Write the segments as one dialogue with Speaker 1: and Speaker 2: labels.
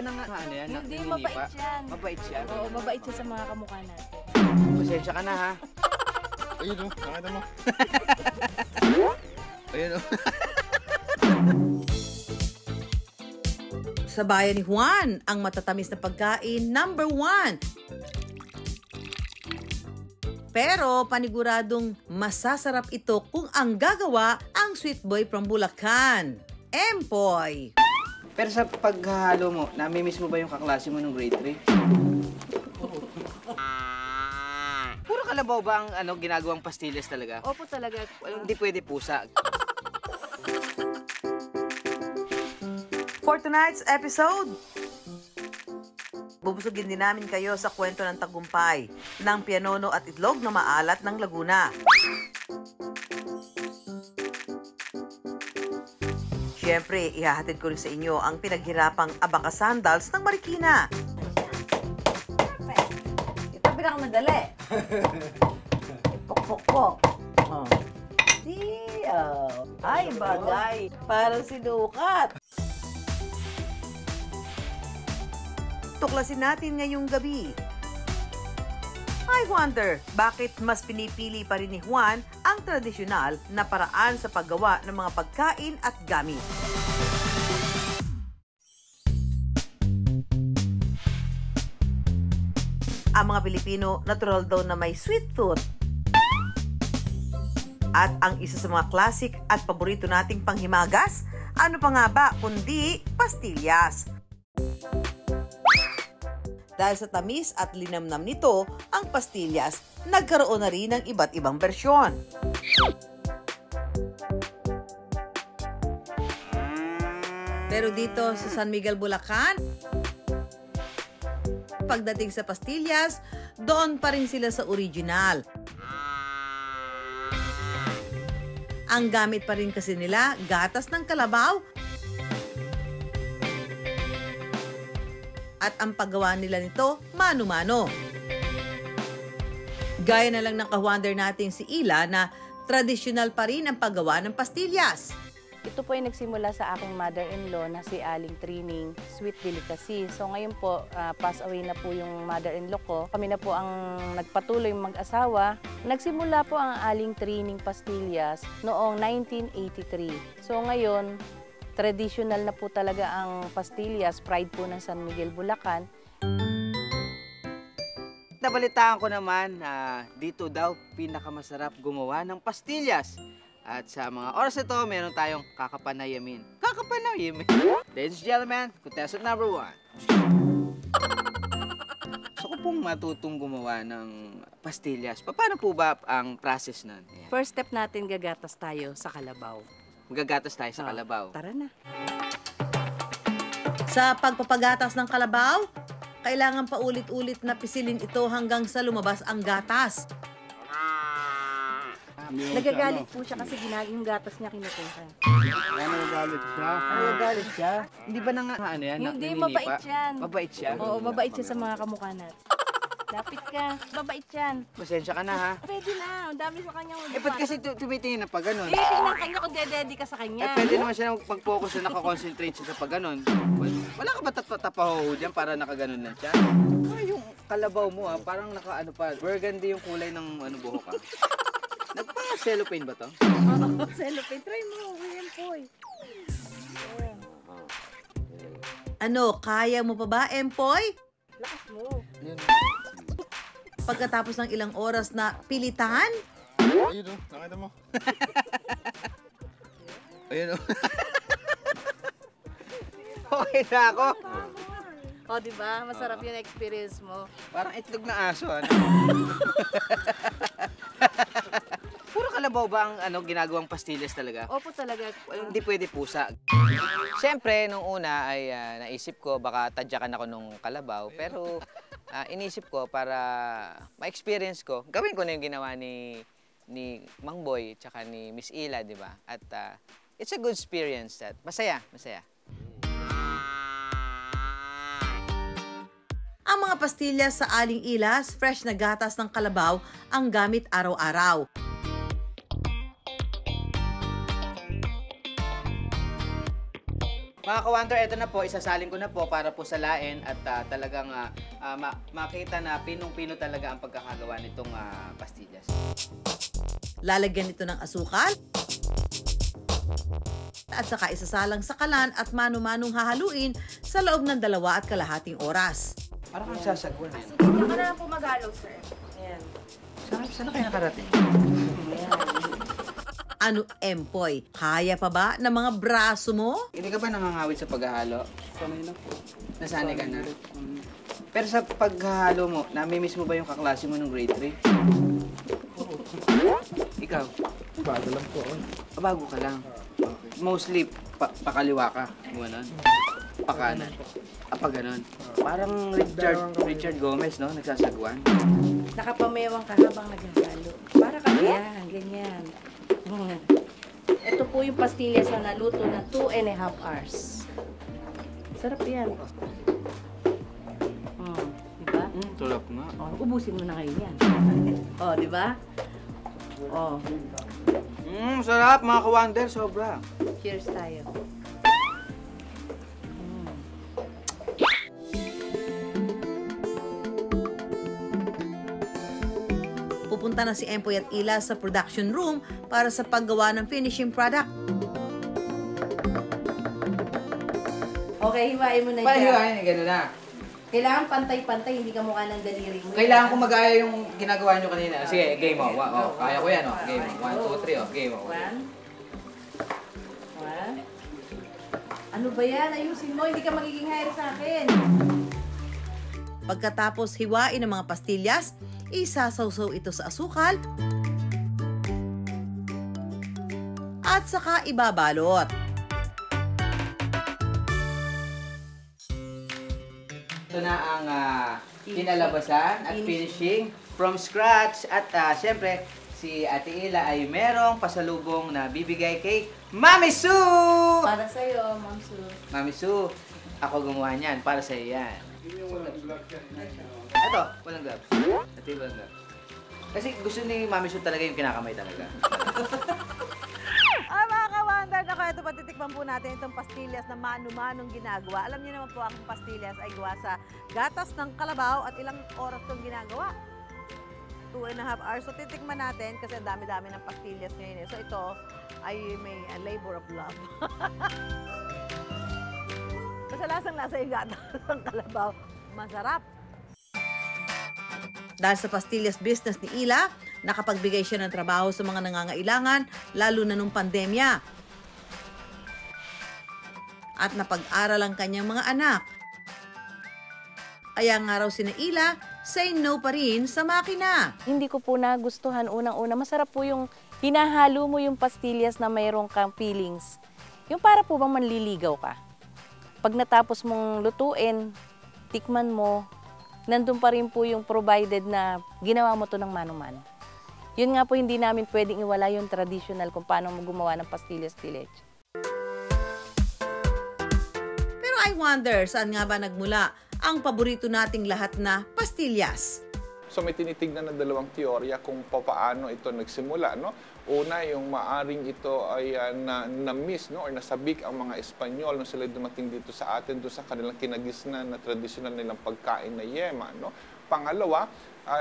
Speaker 1: nang ano yan?
Speaker 2: Hindi,
Speaker 1: nangingipa?
Speaker 2: mabait yan.
Speaker 1: Mabait siya?
Speaker 2: Oo, mabait siya sa mga kamukha natin.
Speaker 1: Pasensya ka na ha.
Speaker 3: Ayun o, nakita mo. Ayun o.
Speaker 4: Sa bayan ni Juan, ang matatamis na pagkain number 1. Pero paniguradong masasarap ito kung ang gagawa ang sweet boy from Bulacan, Empoy.
Speaker 1: Pero sa paghahalo mo, namimiss mo ba yung kaklase mo nung grade 3? Puro kalabaw ba ang ginagawang pastillas talaga?
Speaker 2: Opo talaga.
Speaker 1: Hindi pwede pusa.
Speaker 4: For tonight's episode, bubusugin din namin kayo sa kwento ng tagumpay ng pianono at itlog na maalat ng Laguna. Siyempre, ihahatid ko rin sa inyo ang pinaghirapang abaka sandals ng Marikina.
Speaker 2: Ito pinakamadali. Pok-pok-pok. Oh.
Speaker 4: Ay, bagay. Parang sinukat. Tuklasin natin ngayong gabi. I wonder, bakit mas pinipili pa rin ni Juan ang tradisyonal na paraan sa paggawa ng mga pagkain at gamit? Ang mga Pilipino, natural daw na may sweet tooth. At ang isa sa mga classic at paborito nating panghimagas, ano pa nga ba kundi pastillas. Dahil sa tamis at linamnam nito, ang pastillas nagkaroon na rin ng iba't ibang bersyon. Pero dito sa San Miguel, Bulacan, pagdating sa pastillas, doon pa rin sila sa original. Ang gamit pa rin kasi nila, gatas ng kalabaw. At ang paggawa nila nito, mano-mano. Gaya na lang ng ka-wonder natin si Ila na tradisyonal pa rin ang paggawa ng pastillas.
Speaker 2: Ito po ay nagsimula sa aking mother-in-law na si Aling Trining, sweet delicacy. So ngayon po, pass away na po yung mother-in-law ko. Kami na po ang nagpatuloy mag-asawa. Nagsimula po ang Aling Trining pastillas noong 1983. So ngayon, traditional na po talaga ang pastillas, pride po ng San Miguel, Bulacan.
Speaker 1: Nabalitaan ko naman na dito daw pinakamasarap gumawa ng pastillas. At sa mga oras ito, meron tayong kakapanayamin. Kakapanayamin? Ladies and gentlemen, contestant number 1. Gusto ko pong matutong gumawa ng pastillas. Paano po ba ang process nun?
Speaker 2: First step natin, gagatas tayo sa kalabaw.
Speaker 1: Magagatas tayo sa kalabaw.
Speaker 2: Tara na.
Speaker 4: Sa pagpapagatas ng kalabaw, kailangan paulit-ulit na pisilin ito hanggang sa lumabas ang gatas.
Speaker 2: Nagagalit po siya kasi yung gatas niya kinukuha.
Speaker 3: Nagagalit siya.
Speaker 1: Nagagalit siya? Hindi ba ano yan?
Speaker 2: Hindi,
Speaker 1: naninipa?
Speaker 2: mabait yan.
Speaker 1: Mabait siya?
Speaker 2: Oo, mabait siya sa mga kamukha natin. Lapit ka, mabait yan.
Speaker 1: Pasensya ka na ha.
Speaker 2: Pwede na, ang dami sa kanya.
Speaker 1: Ba't kasi tumitingin na pa ganun?
Speaker 2: Tingnan kanya kung dededy ka sa kanya.
Speaker 1: Pwede naman siya mag-focus na nakakonsentrate siya sa pag-ganon. Wala ka ba tapaho dyan para nakaganon lang siya? Yung kalabaw mo parang naka-ano pa, burgundy yung kulay ng buhok ka. Nagpa-cellophane ba to?
Speaker 2: Oo, cellophane. Try mo, William Poy.
Speaker 4: Ano, kaya mo pa ba, Empoy?
Speaker 2: Lakas mo.
Speaker 4: Pagkatapos ng ilang oras na pilitan,
Speaker 3: Ayun o, nakita mo. Ayun o.
Speaker 1: Okay na ako.
Speaker 2: O, diba? Masarap yung experience mo.
Speaker 1: Parang itlog na aso, ano? Puro kalabaw ba ang ginagawang pastillas talaga?
Speaker 2: Opo talaga.
Speaker 1: Hindi pwede pusa. Siyempre, nung una ay naisip ko baka tadyakan ako nung kalabaw. Pero inisip ko para ma-experience ko, gawin ko na yung ginawa ni Mang Boy tsaka ni Miss Ila, di ba? At it's a good experience. Masaya, masaya.
Speaker 4: ang mga pastillas sa Aling Ilas, fresh na gatas ng kalabaw ang gamit araw-araw.
Speaker 1: Mga ka-wonder, ito na po, isasalin ko na po para po salain at talagang makita na pinong-pino talaga ang pagkakagawa nitong pastillas.
Speaker 4: Lalagyan ito ng asukal at saka isasalang sa kalan at mano-manong hahaluin sa loob ng 2.5 oras.
Speaker 1: Parang kang sasagwan.
Speaker 2: Hindi ka na lang po mag-halo, sir. Ayan.
Speaker 1: Saan na kayo nakarating?
Speaker 4: Ano, Empoy? Kaya pa ba ng mga braso mo?
Speaker 1: Hindi ka ba nangangawit sa paghahalo? Sanay na po. Nasanay ka na? Pero sa paghahalo mo, namimiss mo ba yung kaklase mo nung grade 3? Ikaw?
Speaker 3: Bago lang po ako.
Speaker 1: Bago ka lang. Mostly, pakaliwa ka. Ganon. Pakanan. Pag ganon. Parang Richard Gomez, no? Nagsasagwan.
Speaker 2: Nakapamewang ka habang naghahalo. Para ka yan, ganyan. Ito po yung pastillas na naluto na 2.5 hours. Sarap yan. Diba?
Speaker 1: Tulap nga.
Speaker 2: Oh, ubusin mo na kayo yan. Oh, diba? Oh,
Speaker 1: Sarap mga ka-wonder. Sobra.
Speaker 2: cheers tayo.
Speaker 4: Pupunta na si Empoy at Ila sa production room para sa paggawa ng finishing product.
Speaker 2: Okay, hiwain mo na
Speaker 1: Pahiwain, gano'n na.
Speaker 2: Kailangan pantay-pantay, hindi ka mukha ng daliri mo.
Speaker 1: Kailangan ko mag-aya yung ginagawa nyo kanina. Sige, game mo. Kaya ko yan, Game mo. 1, 2, 3, game mo.
Speaker 2: One. Ano ba yan? Ayusin mo, hindi ka magiging hire sa akin.
Speaker 4: Pagkatapos hiwain ng mga pastillas, isasawsaw ito sa asukal at saka ibabalot.
Speaker 1: Ito na ang kinalabasan at finishing from scratch. At siyempre, si Ate Ila ay merong pasalubong na bibigay kay Mami Sue!
Speaker 2: Para sa'yo, Ma'am Sue.
Speaker 1: Mami Sue, ako gumawa niyan. Para sa'yo yan. Ito, walang gloves. Ito yung walang gloves. Kasi gusto ni Mami Sue talaga yung kinakamay talaga.
Speaker 4: Mga ka-wonder, ako ito patitikman po natin itong pastillas na mano-manong ginagawa. Alam niyo naman po ang pastillas ay gawa sa gatas ng kalabaw at ilang oras itong ginagawa. 2.5 hours. So titikman natin kasi ang dami-dami ng pastillas ngayon. So ito ay may labor of love. Basta lasang-lasa yung gatas ng kalabaw. Masarap. Dahil sa pastillas business ni Ila, nakapagbigay siya ng trabaho sa mga nangangailangan, lalo na nung pandemya. At napag-aral ang kanyang mga anak. Kaya nga raw sina Ila, say no pa rin sa makina.
Speaker 2: Hindi ko po nagustuhan unang-una. Masarap po yung hinahalo mo yung pastillas na mayroong kang feelings. Yung para po bang manliligaw ka. Pag natapos mong lutuin, tikman mo, nandun pa rin po yung provided na ginawa mo to ng mano-mano. Yun nga po hindi namin pwedeng iwala yung traditional kung paano mo gumawa ng pastillas de leche.
Speaker 4: Pero I wonder, saan nga ba nagmula ang paborito nating lahat na pastillas?
Speaker 5: So may tinitignan na dalawang teorya kung paano ito nagsimula, no? Una, yung maaring ito ay na-miss, no, or nasabik ang mga Espanyol nung sila dumating dito sa atin doon sa kanilang kinagisnan na tradisyonal nilang pagkain na yema, no? Pangalawa,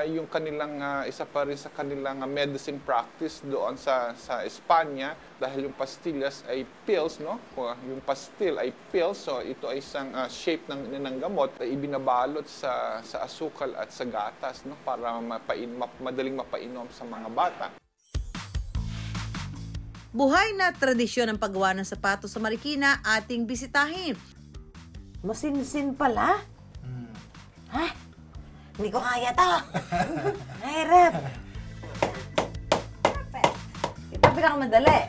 Speaker 5: yung kanilang isa pa rin sa kanilang medicine practice doon sa Espanya dahil yung pastillas ay pills, no? Yung pastil ay pills, so ito ay isang shape ng gamot na ibinabalot sa asukal at sa gatas, no, para madaling mapainom sa mga bata.
Speaker 4: Buhay na tradisyon ng paggawa ng sapatos sa Marikina ating bisitahin.
Speaker 6: Masinsin pala? Ha? Hindi ko kaya to. Mahirap. Itabi lang madali.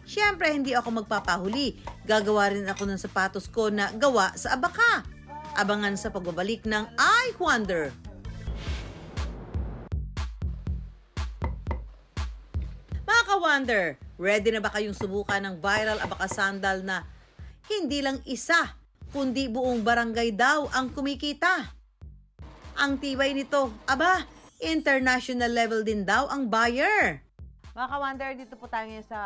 Speaker 4: Siyempre, hindi ako magpapahuli. Gagawa rin ako ng sapatos ko na gawa sa abaka. Abangan sa pagbabalik ng I Wonder. Mga ka-wonder, ready na ba kayong subukan ng viral abaka sandal na hindi lang isa, kundi buong barangay daw ang kumikita? Ang tibay nito, aba, international level din daw ang buyer. Mga ka-wonder, dito po tayo ngayon sa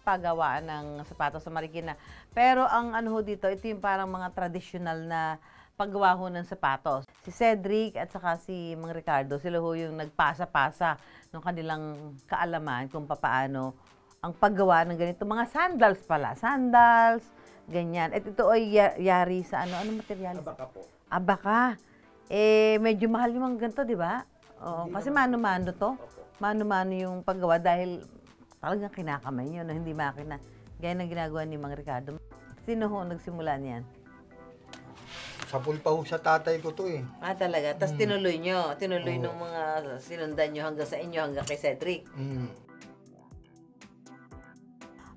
Speaker 4: paggawaan ng sapatos sa Marikina. Pero ang ano ho dito, ito yung parang mga traditional na paggawa ho ng sapatos. Si Cedric at saka si Mang Ricardo, sila ho yung nagpasa-pasa ng kanilang kaalaman kung paano ang paggawa ng ganito. Mga sandals pala. Sandals, ganyan. At ito ay yari sa ano material?
Speaker 3: Abaka po.
Speaker 4: Abaka. Medyo mahal yung mga ganito, di ba? Oo, kasi mano-mano to. Mano-mano yung paggawa dahil talagang kinakamay nyo na hindi makina. Gaya ng ginagawa ni Mang Ricardo. Sino ho nagsimula niyan?
Speaker 7: Sapul pa ho sa tatay ko to eh.
Speaker 6: Ah, talaga? Tapos tinuloy nyo. Tinuloy nung mga sinundan nyo hanggang sa inyo, hanggang kay Cedric.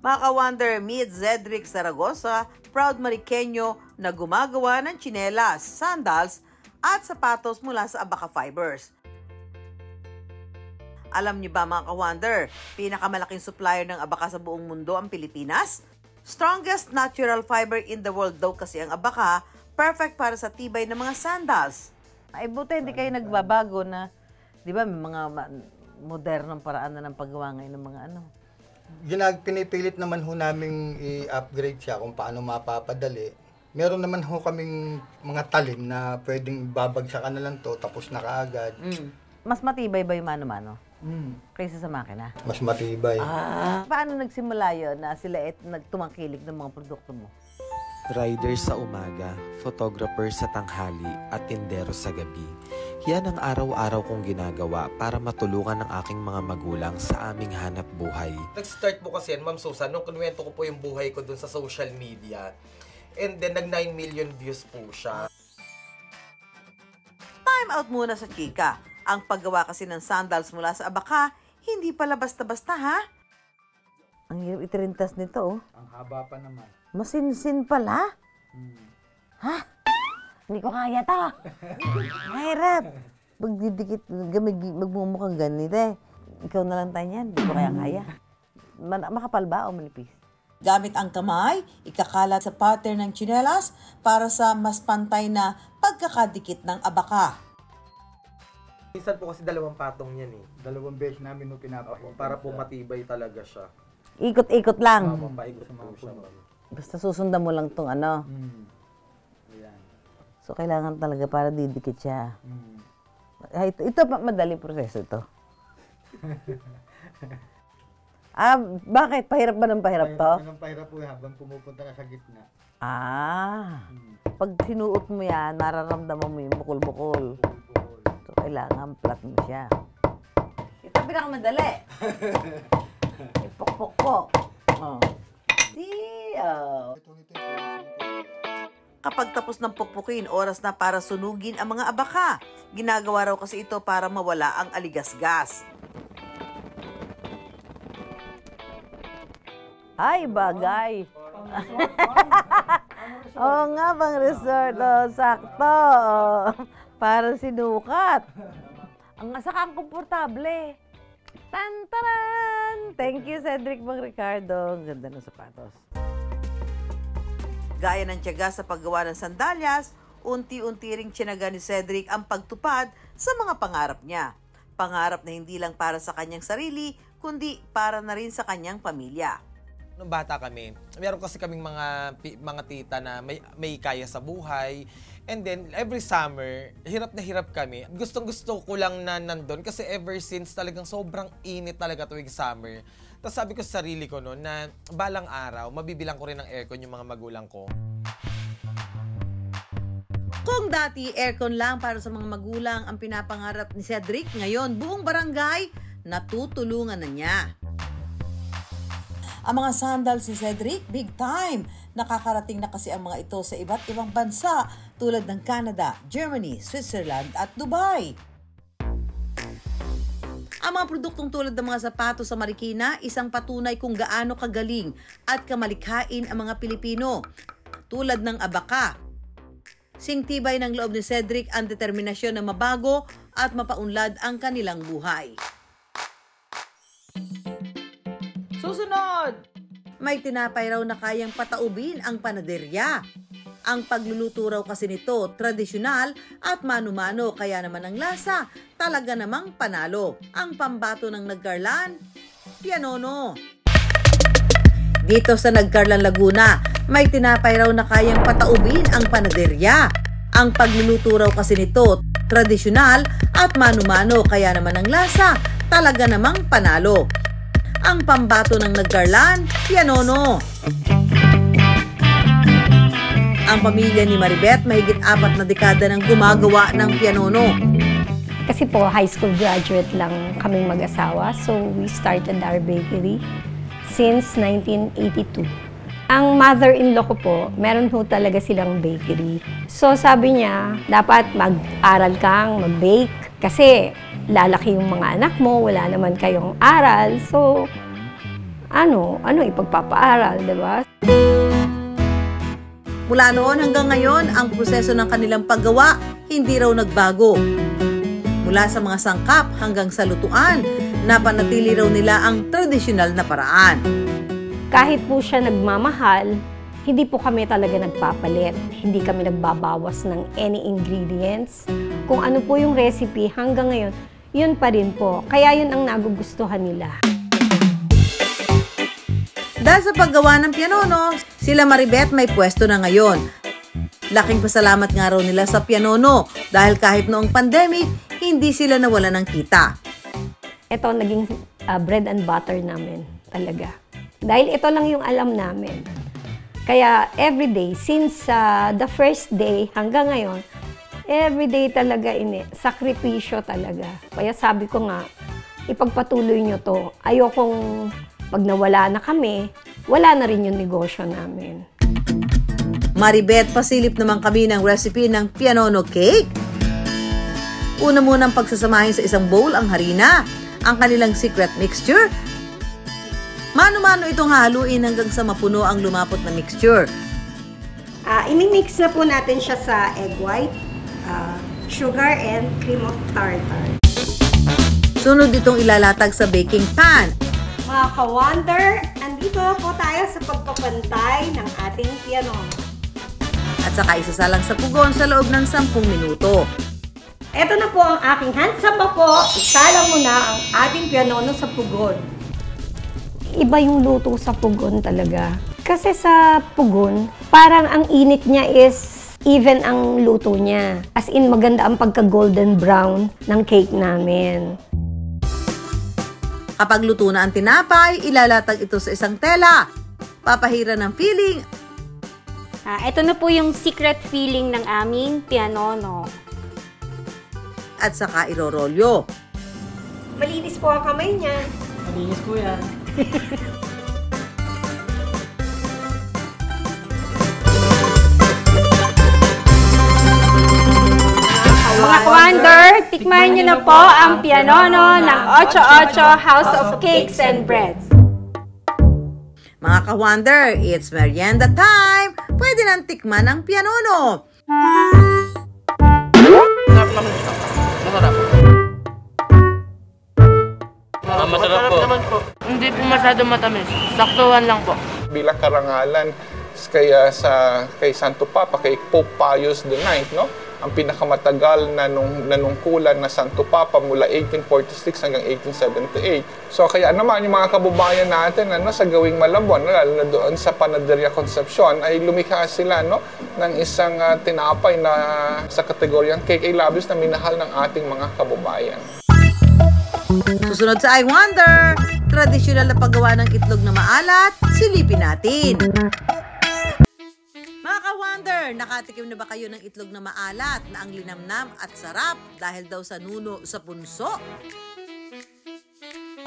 Speaker 4: Mga ka-wonder, meet Cedric Zaragoza, proud Mariqueño na gumagawa ng tsinelas, sandals, at sapatos mula sa Abaka Fibers. Alam niyo ba mga ka-wonder, pinakamalaking supplier ng abaka sa buong mundo ang Pilipinas? Strongest natural fiber in the world daw kasi ang abaka, perfect para sa tibay ng mga sandals. Ay buti hindi kayo nagbabago na, di ba, may mga modernong paraan na ng paggawa ngayon ng mga ano.
Speaker 7: Pinipilit naman ho namin i-upgrade siya kung paano mapapadali. Meron naman ho kaming mga talim na pwedeng babagsakan na lang to tapos na kaagad.
Speaker 4: Mas matibay ba yung mano-mano? Kaysa sa makina?
Speaker 7: Mas matibay.
Speaker 4: Paano nagsimula yun na sila nagtumangkilik ng mga produkto mo?
Speaker 8: Rider sa umaga, photographer sa tanghali at tindero sa gabi. Yan ang araw-araw kong ginagawa para matulungan ng aking mga magulang sa aming hanap buhay.
Speaker 9: Nag-start po kasi yan, Ma'am Susan, nung kinuwento ko po yung buhay ko dun sa social media. And then, nag 9 million views po siya.
Speaker 4: Time out muna sa chika. Ang paggawa kasi ng sandals mula sa abaka, hindi pala basta-basta ha? Ang hirap itirintas nito oh.
Speaker 7: Ang haba pa naman.
Speaker 4: Masinsin pala? Ha? Hindi ko kaya to. Mahirap. Magdidikit, magmumukhang ganito eh. Ikaw na lang tayo yan. Hindi ko kaya. Makapal ba o manipis? Gamit ang kamay, ikakalat sa pattern ng tsinelas para sa mas pantay na pagkakadikit ng abaka.
Speaker 9: Minsan po kasi 2 patong yan eh.
Speaker 7: 2 beses namin ho pinapakita.
Speaker 9: Para po matibay talaga siya.
Speaker 4: Ikot-ikot lang.
Speaker 9: Paikot po siya.
Speaker 4: Basta susundan mo lang tong ano.
Speaker 7: Ayan.
Speaker 4: So, kailangan talaga para didikit siya. Ito madaling proseso ito. Bakit? Pahirap ba ng pahirap to?
Speaker 7: Pahirap po habang pumupunta ka sa gitna.
Speaker 4: Pag sinuot mo yan, mararamdaman mo yung bukol-bukol. So, kailangan flat mo siya. Ito pinakamadali. Ipok-pok-pok. Kapag tapos ng pukpukin, oras na para sunugin ang mga abaka. Ginagawa raw kasi ito para mawala ang aligasgas. Ay, bagay. Oo nga, pang resort. Sakto. Para sinukat. Ang saka ang komportable. Tantaran! Thank you, Cedric Mang Ricardo. Ang ganda ng sapatos. Gaya ng tiyaga sa paggawa ng sandalyas, unti-unti ring tiyaga ni Cedric ang pagtupad sa mga pangarap niya. Pangarap na hindi lang para sa kanyang sarili, kundi para na rin sa kanyang pamilya.
Speaker 9: Nung bata kami, meron kasi kaming mga tita na may kaya sa buhay. And then, every summer, hirap na hirap kami. Gustong-gusto ko lang na nandun kasi ever since talagang sobrang init talaga tuwing summer. Tapos sabi ko sa sarili ko no, na balang araw, mabibilang ko rin ng aircon yung mga magulang ko.
Speaker 4: Kung dati aircon lang para sa mga magulang ang pinapangarap ni Cedric, ngayon buong barangay natutulungan na niya. Ang mga sandals ni Cedric, big time! Nakakarating na kasi ang mga ito sa iba't ibang bansa tulad ng Canada, Germany, Switzerland at Dubai. Ang mga produktong tulad ng mga sapatos sa Marikina, isang patunay kung gaano kagaling at kamalikhain ang mga Pilipino. Tulad ng abaka. Singtibay ng loob ni Cedric ang determinasyon na mabago at mapaunlad ang kanilang buhay. Susunod! May tinapay raw na kayang pataubin ang panaderya. Ang pagluluto raw kasi nito tradisyonal at mano-mano, kaya naman ang lasa talaga namang panalo. Ang pambato ng naggarlan, pianono. Dito sa Nagcarlan, Laguna, may tinapay raw na kayang pataubin ang panaderya. Ang pagluluto raw kasi nito, tradisyonal at mano-mano, kaya naman ang lasa, talaga namang panalo. Ang pambato ng Nagcarlan, pianono. Ang pamilya ni Maribeth, mahigit 4 na dekada nang gumagawa ng pianono.
Speaker 10: Kasi po, high school graduate lang kaming mag-asawa. So, we started our bakery since 1982. Ang mother-in-law ko po, meron po talaga silang bakery. So, sabi niya, dapat mag-aral kang mag-bake. Kasi, lalaki yung mga anak mo, wala naman kayong aral. So, ano ipagpapaaral, di ba?
Speaker 4: Mula noon hanggang ngayon, ang proseso ng kanilang paggawa hindi raw nagbago. Mula sa mga sangkap hanggang sa lutuan, napanatili raw nila ang tradisyonal na paraan.
Speaker 10: Kahit po siya nagmamahal, hindi po kami talaga nagpapalit. Hindi kami nagbabawas ng any ingredients. Kung ano po yung recipe hanggang ngayon, yun pa rin po. Kaya yun ang nagugustuhan nila.
Speaker 4: Dahil sa paggawa ng pianono, sila Maribeth may pwesto na ngayon. Laking pasalamat nga raw nila sa pianono dahil kahit noong pandemic, hindi sila nawala ng kita.
Speaker 10: Ito naging bread and butter namin talaga. Dahil ito lang yung alam namin. Kaya everyday, since the first day hanggang ngayon, everyday talaga sakripisyo talaga. Kaya sabi ko nga, ipagpatuloy nyo to. Ayokong pag nawala na kami, wala na rin yung negosyo namin.
Speaker 4: Maribeth, pasilip naman kami ng recipe ng pianono cake. Una munang pagsasamahin sa isang bowl ang harina, ang kanilang secret mixture. Mano-mano itong haluin hanggang sa mapuno ang lumapot na mixture.
Speaker 10: Imimix na po natin siya sa egg white, sugar, and cream of tartar.
Speaker 4: Sunod itong ilalatag sa baking pan.
Speaker 10: Mga ka-wonder, andito po tayo sa pagpapantay ng ating pianono.
Speaker 4: At saka isasalang sa pugon sa loob ng 10 minuto.
Speaker 10: Ito na po ang aking handsapa po. Isalang mo na ang ating pianono sa pugon. Iba yung luto sa pugon talaga. Kasi sa pugon, parang ang init niya is even ang luto niya. As in, maganda ang pagka-golden brown ng cake namin.
Speaker 4: Kapag luto na ang tinapay, ilalatag ito sa isang tela. Papahira ng filling.
Speaker 11: Ito na po yung secret filling ng aming pianono.
Speaker 4: At saka irorolyo.
Speaker 10: Malinis po ang kamay niya.
Speaker 6: Malinis po yan.
Speaker 11: Mga ka-wonder, tikman nyo na po ang pianono ng 88 House of Cakes and Breads.
Speaker 4: Mga ka-wonder, it's merienda time! Pwede nang tikman ang pianono.
Speaker 12: Masarap po. Hindi po masyado matamis. Saktuhan lang po.
Speaker 5: Bilang karangalan kay Santo Papa, kay Pope Pius IX, no? Ang pinakamatagal na nanungkulan na Santo Papa mula 1846 hanggang 1878. So kaya naman yung mga kababayan natin sa gawing Malabon, lalo na doon sa Panaderia Concepcion, ay lumikha sila ng isang tinapay na sa kategoryang cake ay labis na minahal ng ating mga kababayan.
Speaker 4: Susunod sa I Wonder, tradisyonal na paggawa ng itlog na maalat, silipin natin. Mga ka-wonder, nakatikim na ba kayo ng itlog na maalat na ang linamnam at sarap dahil daw sa nuno sa punso?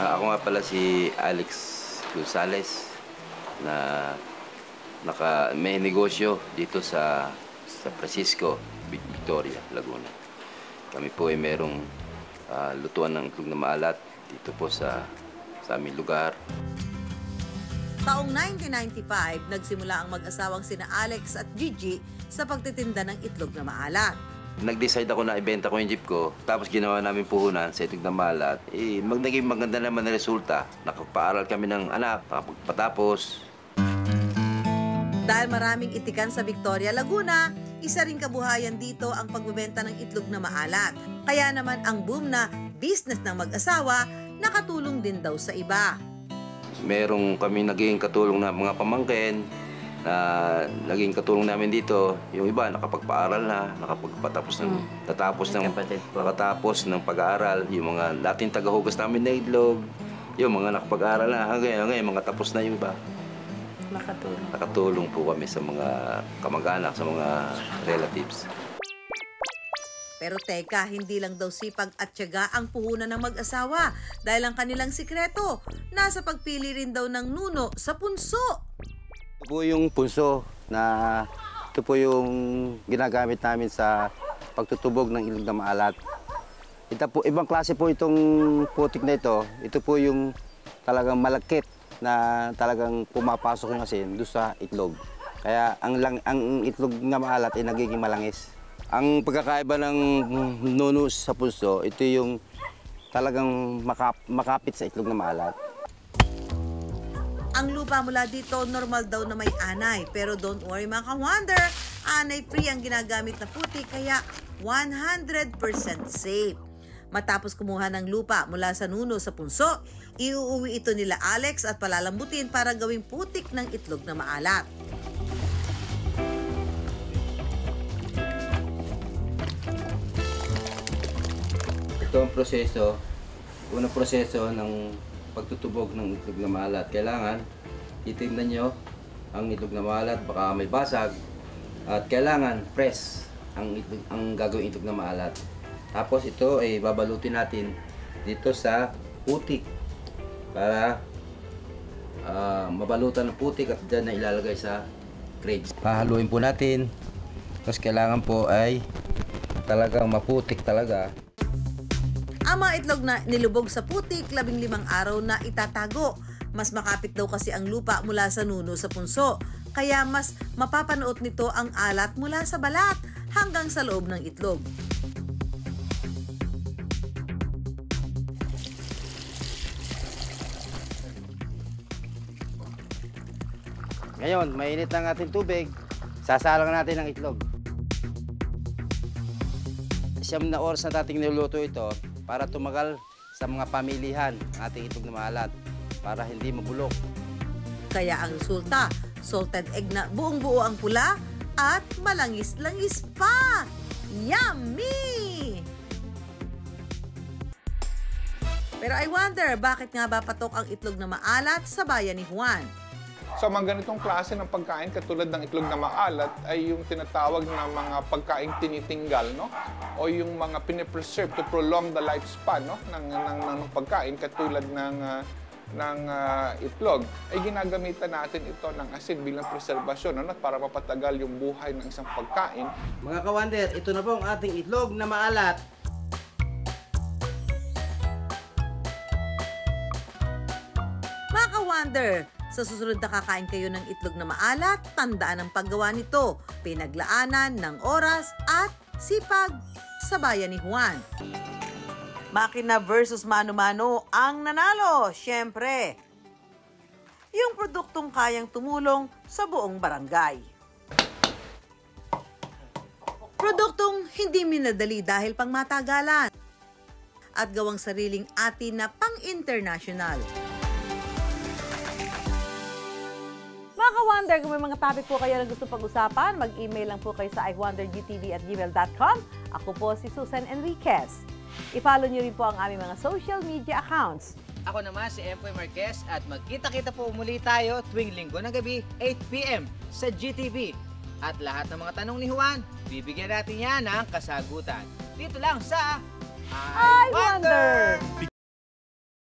Speaker 13: Ako nga pala si Alex Gonzales na may negosyo dito sa Francisco, Victoria, Laguna. Kami po ay merong lutuan ng itlog na maalat dito po sa aming lugar.
Speaker 4: Taong 1995, nagsimula ang mag-asawang sina Alex at Gigi sa pagtitinda ng itlog na maalat.
Speaker 13: Nag-decide ako na ibenta ko yung jeep ko, tapos ginawa namin puhunan sa itlog na maalat. Naging maganda naman na resulta. Nakapaaral kami ng anak, nakapagpatapos.
Speaker 4: Dahil maraming itikan sa Victoria, Laguna, isa ring kabuhayan dito ang pagbebenta ng itlog na maalat. Kaya naman ang boom na business ng mag-asawa, nakatulong din daw sa iba.
Speaker 13: Merong kami naging katulong na mga pamangkin na naging katulong namin dito. Yung iba nakapagpaaral na, nakatapos ng pag-aaral. Yung mga dating tagahugas namin na itlog, yung mga nakapag-aaral na, hanggang mga tapos na yung iba. Nakatulong po kami sa mga kamag-anak, sa mga relatives.
Speaker 4: Pero teka, hindi lang daw sipag at tiyaga ang puhunan ng mag-asawa dahil ang kanilang sikreto nasa pagpili rin daw ng nuno sa punso.
Speaker 14: Ito po yung punso na ito po yung ginagamit namin sa pagtutubog ng itlog na maalat. Ito po, ibang klase po itong putik na ito. Ito po yung talagang malakit na talagang pumapasok yung asin doon sa itlog. Kaya ang itlog na maalat ay nagiging malangis. Ang pagkakaiba ng nuno sa punso, ito yung talagang makapit sa itlog na maalat.
Speaker 4: Ang lupa mula dito, normal daw na may anay. Pero don't worry mga ka-wonder, anay-free ang ginagamit na putik kaya 100% safe. Matapos kumuha ng lupa mula sa nuno sa punso, iuuwi ito nila Alex at palalambutin para gawing putik ng itlog na maalat.
Speaker 14: Ito ang proseso, unang proseso ng pagtutubog ng itlog na maalat. Kailangan titignan nyo ang itlog na maalat, baka may basag. At kailangan press ang gagawin itlog na maalat. Tapos ito ay babalutin natin dito sa putik para mabalutan ng putik at dyan na ilalagay sa crates. Hahaluin po natin. Tapos kailangan po ay talagang maputik talaga.
Speaker 4: Ang mga itlog na nilubog sa putik, 15 araw na itatago. Mas makapit daw kasi ang lupa mula sa nuno sa punso. Kaya mas mapapanood nito ang alat mula sa balat hanggang sa loob ng itlog.
Speaker 14: Ngayon, mainit ang ating tubig. Sasalang natin ang itlog. 9 na oras na dating niluluto ito para tumagal sa mga pamilihan ang ating itlog na maalat para hindi mabulok.
Speaker 4: Kaya ang resulta, salted egg na buong-buo ang pula at malangis-langis pa! Yummy! Pero I wonder, bakit nga ba patok ang itlog na maalat sa bayan ni Juan?
Speaker 5: So mga ganitong klase ng pagkain katulad ng itlog na maalat ay yung tinatawag na mga pagkain tinitinggal, no? O yung mga pinipreserve to prolong the lifespan, no? ng pagkain katulad ng itlog. Ay ginagamitan natin ito ng asin bilang preserbasyon, no? Para mapatagal yung buhay ng isang pagkain.
Speaker 14: Mga ka-wonder, ito na po ang ating itlog na maalat.
Speaker 4: Mga ka-wonder, sa susunod na kakain kayo ng itlog na maalat, tandaan ang paggawa nito, pinaglaanan ng oras at sipag sa bayan ni Juan. Makina versus mano-mano ang nanalo, syempre. Yung produktong kayang tumulong sa buong barangay. Produktong hindi minadali dahil pang matagalan at gawang sariling atin na pang-international. Mga ka-wonder, kung may mga topic po kayo na gusto pag-usapan, mag-email lang po kayo sa iwondergtv@gmail.com. Ako po si Susan Enriquez. I-follow niyo rin po ang aming mga social media accounts.
Speaker 1: Ako naman si Empoy Marquez at magkita-kita po muli tayo tuwing linggo ng gabi, 8 p.m. sa GTV. At lahat ng mga tanong ni Juan, bibigyan natin yan ng kasagutan. Dito lang sa
Speaker 4: I Wonder!